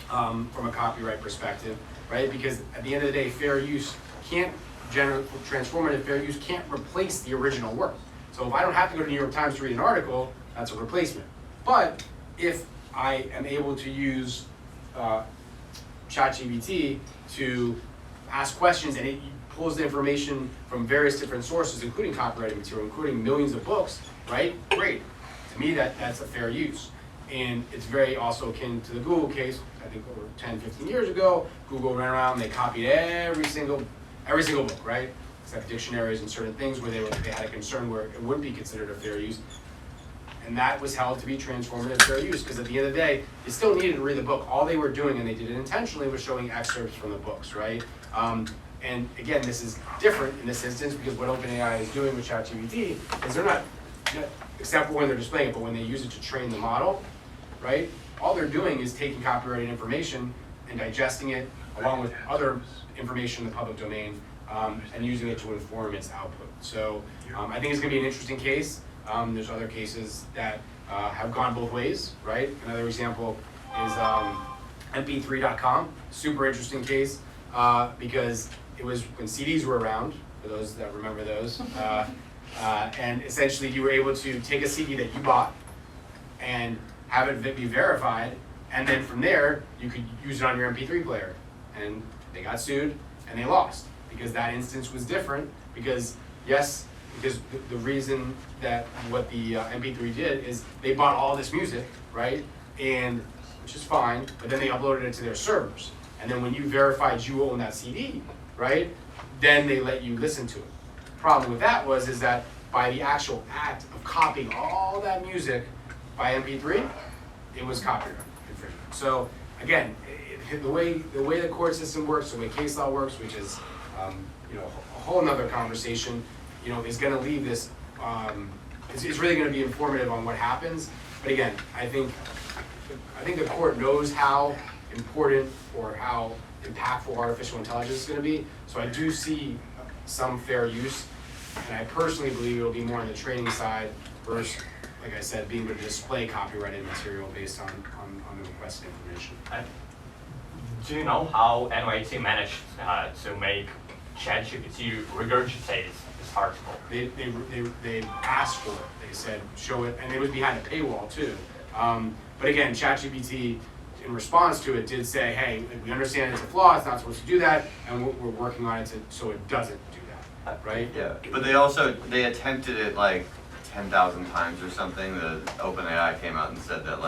from a copyright perspective, right? Because at the end of the day, fair use can't transformative fair use can't replace the original work. So if I don't have to go to New York Times to read an article, that's a replacement. But if I am able to use ChatGPT to ask questions and it pulls the information from various different sources, including copyrighted material, including millions of books, right? Great. To me, that's a fair use. And it's very also akin to the Google case. I think over 10, 15 years ago, Google ran around, they copied every single book, right? Except dictionaries and certain things where they had a concern where it wouldn't be considered a fair use. And that was held to be transformative fair use, because at the end of the day, you still needed to read the book. All they were doing, and they did it intentionally, was showing excerpts from the books, right? And again, this is different in this instance because what OpenAI is doing with ChatGPT is they're not, except for when they're displaying it, but when they use it to train the model, right? All they're doing is taking copyrighted information and digesting it along with other information in the public domain and using it to inform its output. So I think it's going to be an interesting case. There's other cases that have gone both ways, right? Another example is mp3.com, super interesting case because it was when CDs were around, for those that remember those, and essentially you were able to take a CD that you bought and have it be verified, and then from there you could use it on your MP3 player. And they got sued and they lost because that instance was different because the reason that what the MP3 did is they bought all this music, right? And which is fine, but then they uploaded it to their servers. And then when you verified you own that CD, right? Then they let you listen to it. The problem with that is that by the actual act of copying all that music by MP3, it was copyright infringement. So again, the way the court system works, the way case law works, which is a whole nother conversation, is going to leave this. It's really going to be informative on what happens. But again, I think the court knows how important or how impactful artificial intelligence is going to be. So I do see some fair use, and I personally believe it will be more on the training side versus, like I said, being able to display copyrighted material based on the requested information. Do you know how NYT managed to make ChatGPT regurgitate this article? They asked for it. They said, show it, and it was behind a paywall too. But again, ChatGPT, in response to it, did say, hey, we understand it's a flaw, it's not supposed to do that, and we're working on it so it doesn't do that, right? Yeah, but they attempted it like 10,000 times or something. The OpenAI came out and said that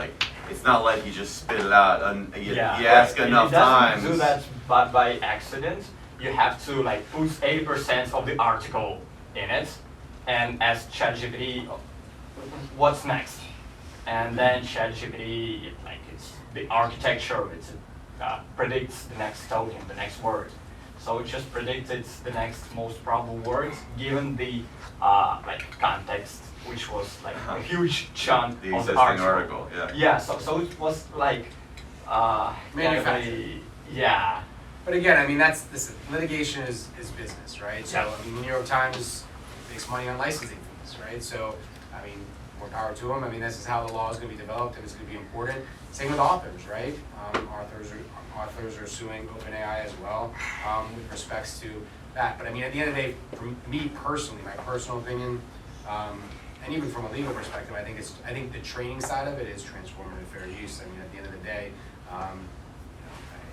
it's not like you just spit it out and you ask enough times. It doesn't do that by accident. You have to put 80% of the article in it and ask ChatGPT, what's next? And then ChatGPT, it's the architecture, it predicts the next token, the next word. So it just predicted the next most probable words given the context, which was a huge chunk the of the existing article. Yeah, so it was manufactured. Yeah. But again, litigation is business, right? So the New York Times makes money on licensing fees, right? So more power to them. This is how the law is going to be developed, and it's going to be important. Same with authors, right? Authors are suing OpenAI as well with respects to that. But at the end of the day, for me personally, my personal opinion, and even from a legal perspective, I think the training side of it is transformative fair use. At the end of the day,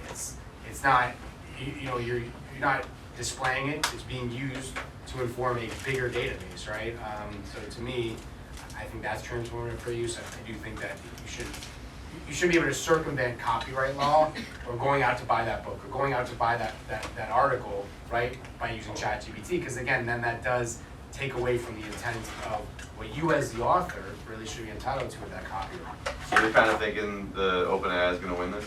it's not you're not displaying it; it's being used to inform a bigger database, right? So to me, I think that's transformative for you, so I do think that you should be able to circumvent copyright law or going out to buy that book or going out to buy that article, right, by using ChatGPT, because again, then that does take away from the intent of what you as the author really should be entitled to with that copyright. So you're kind of thinking the OpenAI is going to win this?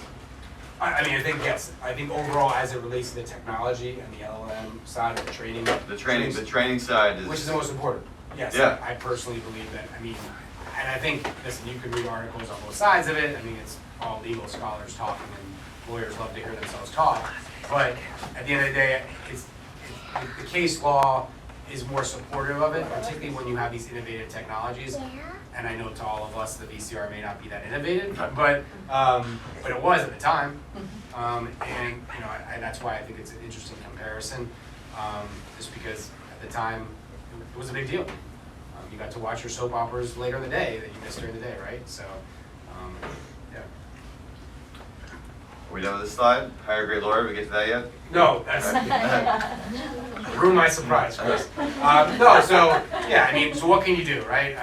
I mean, I think, yes, I think overall as it relates to the technology and the LLM side of the training. The training side is... Which is the most important. Yes, Yeah. I personally believe that, I mean, and I think, listen, you can read articles on both sides of it. I mean, it's all legal scholars talking and lawyers love to hear themselves talk. But at the end of the day, the case law is more supportive of it, particularly when you have these innovative technologies. And I know to all of us, the VCR may not be that innovative, but it was at the time. And you know, and that's why I think it's an interesting comparison, just because at the time it was a big deal. You got to watch your soap operas later in the day that you missed during the day, right? So, yeah. Are we done with this slide? Hire a great lawyer, we get to that yet? No, that's ruin my surprise, Chris. No, so yeah, I mean, so what can you do, right?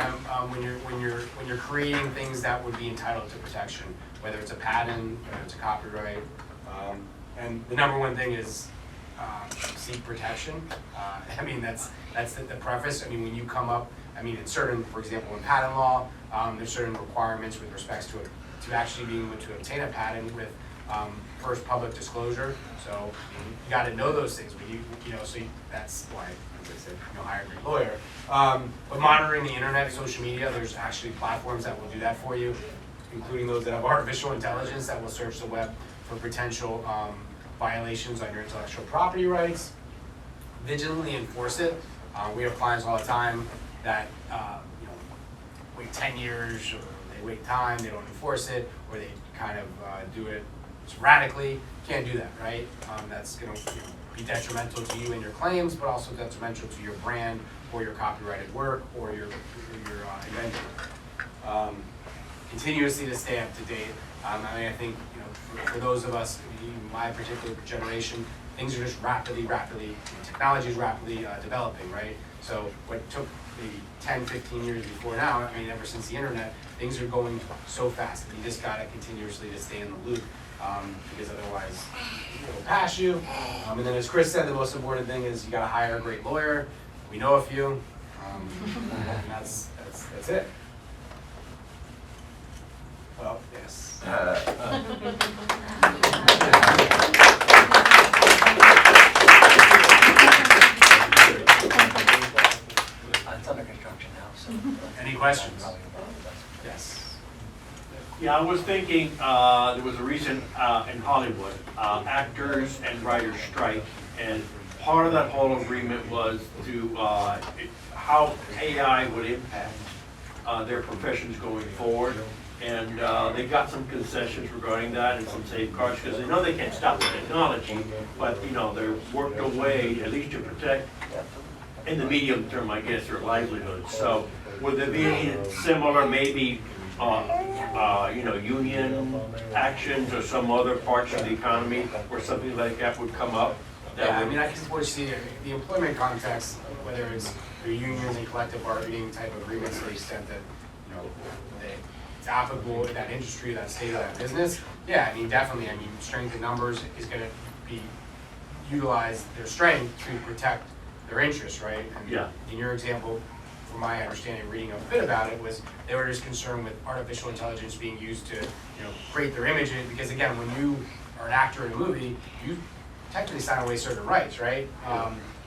When you're creating things that would be entitled to protection, whether it's a patent, whether it's a copyright, and the number one thing is seek protection. I mean, that's the preface. I mean, when you come up, I mean, in certain, for example, in patent law, there's certain requirements with respects to actually being able to obtain a patent with first public disclosure. So you got to know those things. But you know, so that's why, as I said, hire a great lawyer. But monitoring the internet, social media, there's actually platforms that will do that for you, including those that have artificial intelligence that will search the web for potential violations on your intellectual property rights. Vigilantly enforce it. We have clients all the time that wait 10 years, or they wait time, they don't enforce it, or they kind of do it sporadically. Can't do that, right? That's going to be detrimental to you and your claims, but also detrimental to your brand or your copyrighted work or your invention. Continuously to stay up to date. I mean, I think for those of us, my particular generation, things are just rapidly, technology is rapidly developing, right? So what took maybe 10, 15 years before now, I mean, ever since the internet, things are going so fast. You just got to continuously to stay in the loop, because otherwise it'll pass you. And then as Chris said, the most important thing is you got to hire a great lawyer. We know a few, and that's it. Well, yes. It's under construction now, so. Any questions? Yes. Yeah, I was thinking, there was a recent, in Hollywood, actors and writers strike, and part of that whole agreement was to, how AI would impact their professions going forward. And they got some concessions regarding that and some safeguards, because they know they can't stop the technology, but they're worked a way, at least to protect, in the medium term, I guess, their livelihoods. So would there be any similar, maybe, union actions or some other parts of the economy where something like that would come up? Yeah, I mean, I can foresee the employment context, whether it's your unions and collective bargaining type agreements to the extent that, it's applicable in that industry, that state of that business. Yeah, I mean, definitely, I mean, strength in numbers is going to be utilize their strength to protect their interests, right? And yeah. In your example, from my understanding, reading a bit about it, was they were just concerned with artificial intelligence being used to, create their images, because again, when you are an actor in a movie, you technically sign away certain rights, right?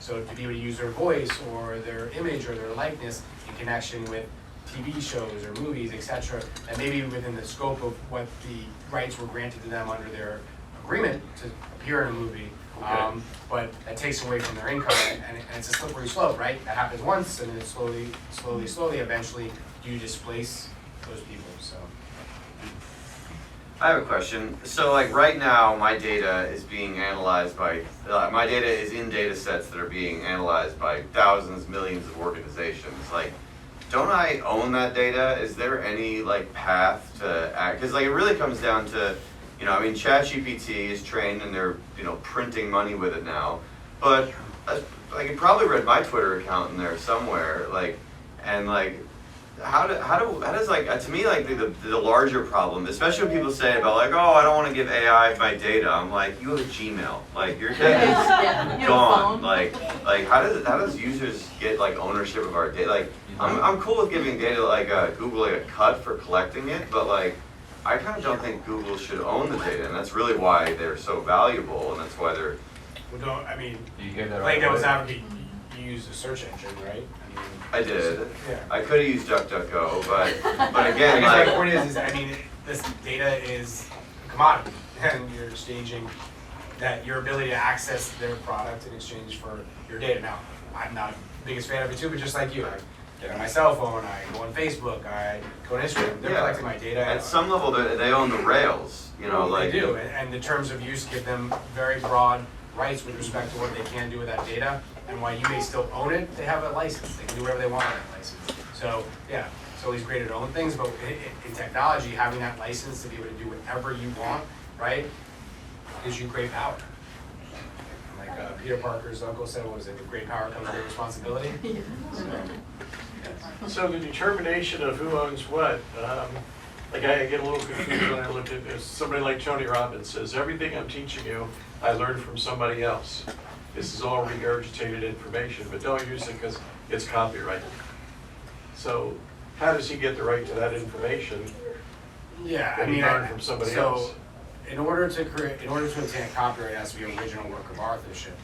So to be able to use their voice or their image or their likeness in connection with TV shows or movies, etc., and maybe within the scope of what the rights were granted to them under their agreement to appear in a movie, Okay. But that takes away from their income, and it's a slippery slope, right? That happens once, and then it slowly, eventually, you displace those people. So. I have a question. So like right now, my data is being analyzed by, my data is in data sets that are being analyzed by thousands, millions of organizations. Like, don't I own that data? Is there any like path to act? Because like it really comes down to, I mean, ChatGPT is trained and they're, printing money with it now. But like you probably read my Twitter account in there somewhere, and how does like, to me, like the larger problem, especially when people say about like, oh, I don't want to give AI my data. I'm like, you have a Gmail, like your data Yeah, is you have a gone. phone. Like how does users get like ownership of our data? Like I'm cool with giving data like Google like a cut for collecting it, but like I kind of don't think Google should own the data, and that's really why they're so valuable, and that's why they're. Well, don't, I mean, You get that like right that was away. advocate, you use a search engine, right? I did. Yeah. I could have used DuckDuckGo, but I again, guess my like. point is, I mean, this data is a commodity, and you're exchanging that your ability to access their product in exchange for your data. Now, I'm not the biggest fan of it too, but just like you, I get on my cell phone, I go on Facebook, I go on Instagram, they're collecting my data. At some level, they own the rails, you know, like. They do, and the terms of use give them very broad rights with respect to what they can do with that data. And while you may still own it, they have a license. They can do whatever they want with that license. So, yeah, it's always great to own things, but in technology, having that license to be able to do whatever you want, right, gives you great power. Like Peter Parker's uncle said, what was it, with great power comes great responsibility? So the determination of who owns what, like I get a little confused when I look at this. Somebody like Tony Robbins says, everything I'm teaching you, I learned from somebody else. This is all regurgitated information, but don't use it because it's copyrighted. So how does he get the right to that information? Yeah, that he learned from somebody else? So, in order to obtain a copyright, it has to be an original work of authorship.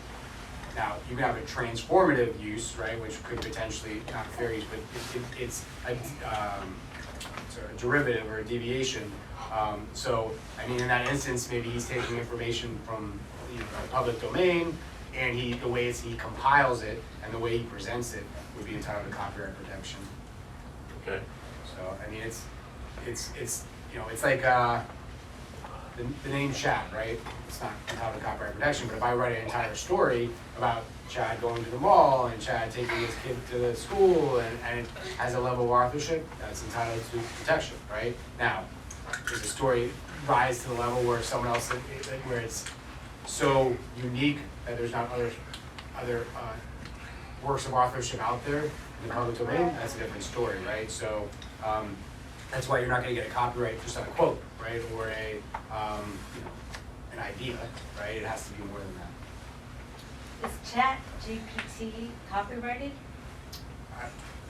Now, you can have a transformative use, right, which could potentially, not fair use, but it's a derivative or a deviation. So, I mean, in that instance, maybe he's taking information from the public domain, and the way he compiles it and the way he presents it would be entitled to copyright protection. Okay. So, I mean, it's it's like the name Chad, right? It's not entitled to copyright protection, but if I write an entire story about Chad going to the mall and Chad taking his kid to the school and it has a level of authorship, that's entitled to protection, right? Now, does the story rise to the level where someone else, where it's so unique that there's not other works of authorship out there in the public domain? That's a different story, right? So that's why you're not going to get a copyright just on a quote, right, or an idea, right? It has to be more than that. Is ChatGPT copyrighted?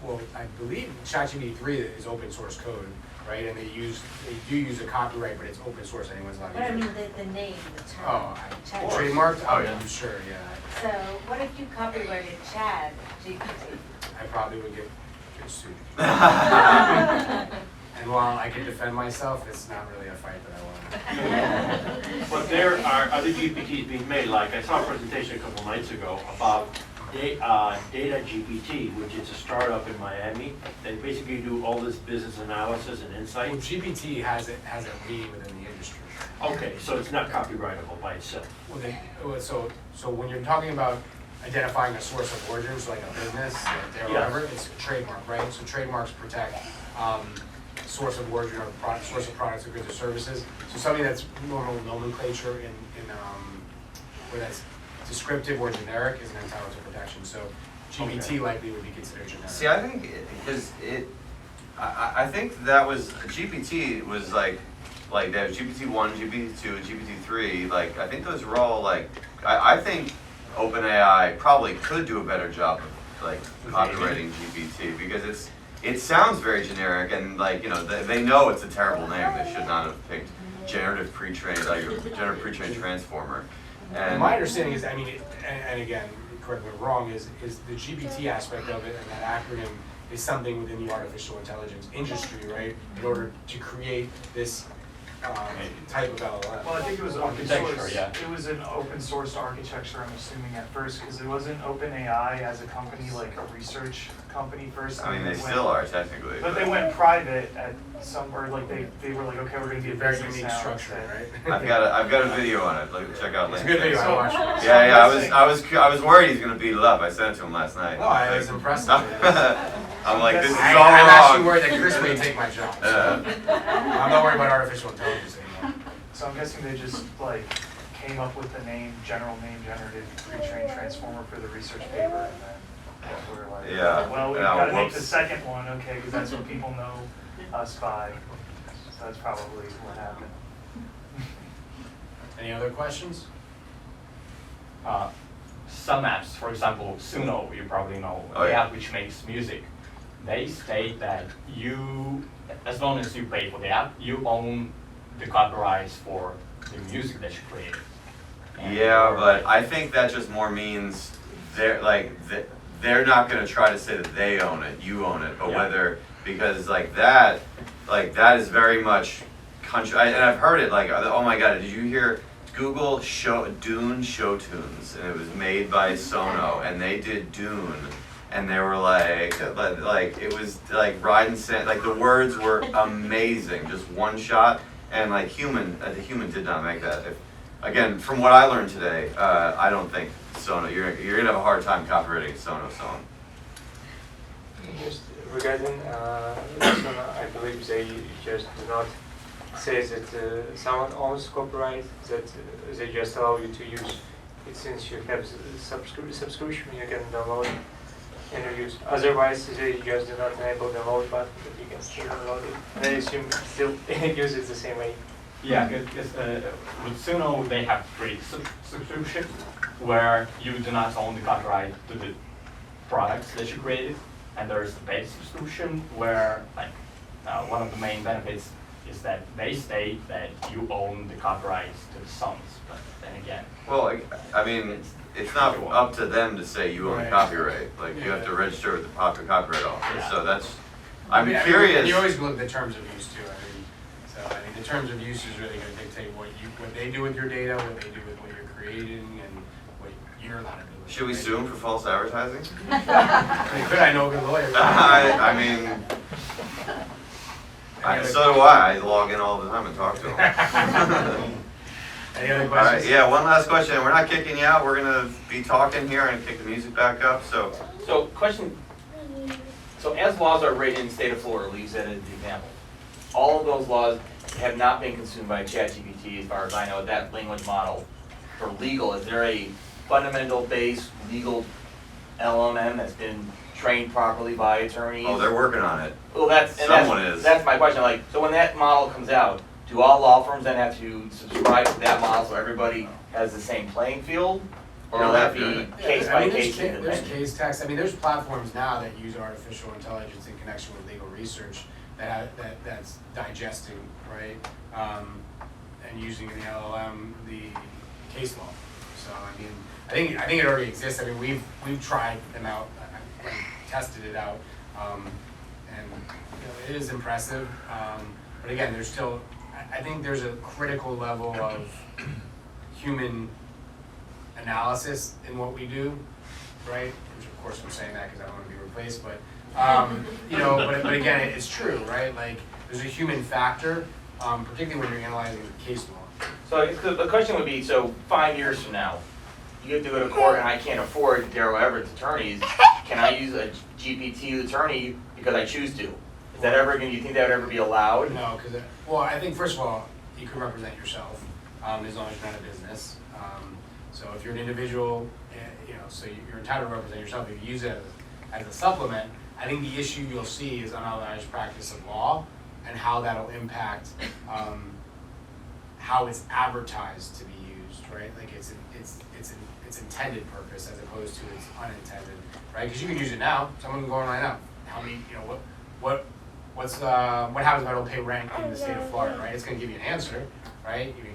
Well, I believe ChatGPT 3 is open source code, right? And they do use a copyright, but it's open source. Anyone's allowed to But I use mean it. the name, the term. Oh, Chat- trademarked? Oh, yeah. I'm sure, yeah. So what if you copyrighted Chad GPT? I probably would get sued. And while I can defend myself, it's not really a fight that I want. But there are other GPTs being made, like I saw a presentation a couple nights ago about Data GPT, which is a startup in Miami. They basically do all this business analysis and Well, insights. GPT has a meaning within the industry. Okay, so it's not copyrightable by itself. So when you're talking about identifying a source of origin, so like a business, like Darrow Yes. Everett, it's a trademark, right? So trademarks protect source of origin or source of products or goods or services. So something that's normal nomenclature in where that's descriptive or generic is entitled to protection. So GPT likely would be considered generic. See, I think because I think that was GPT was like that GPT-1, GPT-2, GPT-3. Like I think those were all like I think OpenAI probably could do a better job of like copywriting GPT because it sounds very generic and like they know it's a terrible name. They should not have picked generative pre-trained transformer. And my understanding is, I mean, and again, correct me if I'm wrong, is the GPT aspect of it and that acronym is something within the artificial intelligence industry, right? In order to create this type of LLM. Well, I think it was open Architecture, source. yeah. It was an open source architecture, I'm assuming at first, because it wasn't OpenAI as a company, like a research company first. I mean, they and still are technically. But they went private at some, or like they were like, okay, we're gonna be a Very business unique now structure, instead. right? I've got a video on it. Like, check out It's a later. good video, I watched it. Yeah, I was worried he's gonna beat it up. I sent it to him last night. No, I was impressed. I'm like, this is all I'm wrong. actually worried that Chris may take my job. So I'm not worried about artificial intelligence anymore. So I'm guessing they just like came up with the name, general name generative pre-trained transformer for the research paper, and then We're like, Yeah. well, we've Yeah, got to make the whoops. second one, okay, because that's what people know us by. So that's probably what happened. Any other questions? Some apps, for example, Suno, you probably know, Oh, the yeah. app which makes music. They state that you, as long as you pay for the app, you own the copyrights for the music that you created. And Yeah, you're but like- I think that just more means they're not gonna try to say that they own it, you own it, but Yeah. whether, because like that is very much country, and I've heard it, like, oh my god, did you hear Google Dune show tunes, and it was made by Sono, and they did Dune, and they were like it was like Ride and Sand, like the words were amazing, just one shot, and like the human did not make that. Again, from what I learned today, I don't think Sono, you're gonna have a hard time copyrighting a Sono song. Just regarding Sono, I believe they just do not say that someone owns copyright, that they just allow you to use it since you have subscription, you can download and use. Otherwise, they just do not enable the download button, but you can still download it. And I assume you still use it the same way. Yeah, because with Suno they have free subscription where you do not own the copyright to the products that you created, and there's the paid subscription where like one of the main benefits is that they state that you own the copyrights to the songs, but then again. Well, I mean, it's not up to them to say you own Right. copyright. Like you have to register with the copyright office. Yeah. So that's. I I'm mean, curious. you always look at the terms of use too. I mean, the terms of use is really going to dictate what they do with your data, what they do with what you're creating, and what you're allowed to do. With Should we it, sue them for false advertising? I know a good lawyer. I mean, so do I. I log in all the time and talk to them. Any other All right, questions? yeah, one last question. We're not kicking you out. We're gonna be talking here and kick the music back up. So, Question, so as laws are written in the state of Florida, leaves that as the example. All of those laws have not been consumed by ChatGPT as far as I know, that language model for legal. Is there a fundamental base legal LLM that's been trained properly by attorneys? oh, they're working on it. Well, Someone is. That's my question, like, so when that model comes out, do all law firms then have to subscribe to that model so everybody has the same playing field? Or will that be case by case There's independent? case text. I mean, there's platforms now that use artificial intelligence in connection with legal research that's digesting, right? And using in the LLM the case law. So I mean, I think it already exists. I mean, we've tried them out, tested it out, and it is impressive. But again, there's still, I think there's a critical level of human analysis in what we do, right? Which of course I'm saying that because I don't want to be replaced, but but again, it's true, right? Like there's a human factor, particularly when you're analyzing case law. So the question would be, so 5 years from now, you have to go to court and I can't afford Darrow Everett's attorneys, can I use a GPT attorney because I choose to? Is that ever, do you think that would ever be allowed? No, because I think first of all, you can represent yourself as long as you're not a business. So if you're an individual, so you're entitled to represent yourself. If you use it as a supplement, I think the issue you'll see is unauthorized practice of law and how that'll impact how it's advertised to be used, right? Like its intended purpose as opposed to its unintended, right? Because you can use it now. Someone can go online now. How many, what happens if I don't pay rent in the state of Florida, right? It's going to give you an answer, right? You can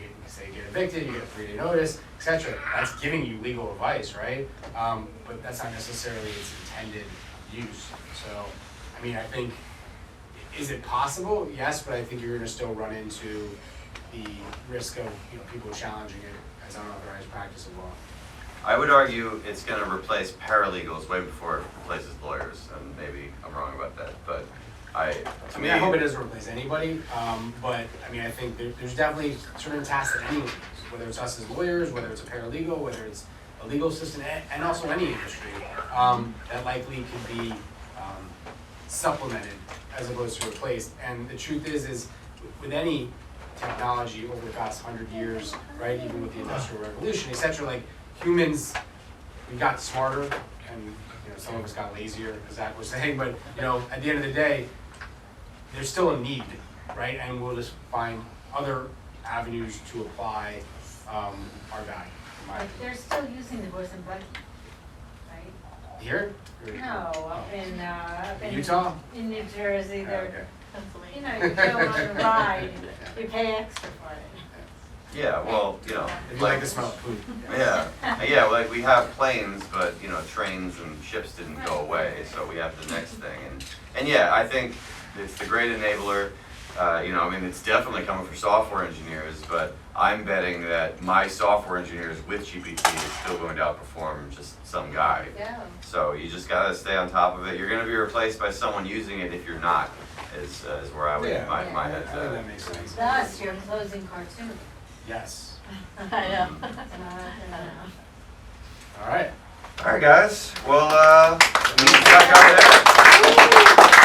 get evicted, you get a 3-day notice, etc. That's giving you legal advice, right? But that's not necessarily its intended use. So, I mean, I think, is it possible? Yes, but I think you're going to still run into the risk of people challenging it as unauthorized practice of law. I would argue it's going to replace paralegals way before it replaces lawyers, and maybe I'm wrong about that, but I hope it doesn't replace anybody, but I mean, I think there's definitely certain tasks that anyone does, whether it's us as lawyers, whether it's a paralegal, whether it's a legal assistant, and also any industry, that likely could be supplemented as opposed to replaced. And the truth is with any technology over the past 100 years, right, even with the Industrial Revolution, etc., like humans, we got smarter and some of us got lazier, as Zach was saying, but at the end of the day, there's still a need, right? And we'll just find other avenues to apply our value. in my Like, opinion. they're still using the voice and button, right? Here? No, up in Utah? In New Jersey, Oh, they're, okay. you go on a ride, you pay extra for it. Yeah, well, If you like the smell of food. Yeah, yeah, like we have planes, but trains and ships didn't go away, so we have the next thing. And yeah, I think it's the great enabler. It's definitely coming for software engineers, but I'm betting that my software engineers with GPT is still going to outperform just some guy. Yeah. So you just gotta stay on top of it. You're gonna be replaced by someone using it if you're not, is where I would, my head's I think at. that makes sense. Thus, you're closing cartoon. Yes. I know. All right. All right, guys. Well, meet you back out there.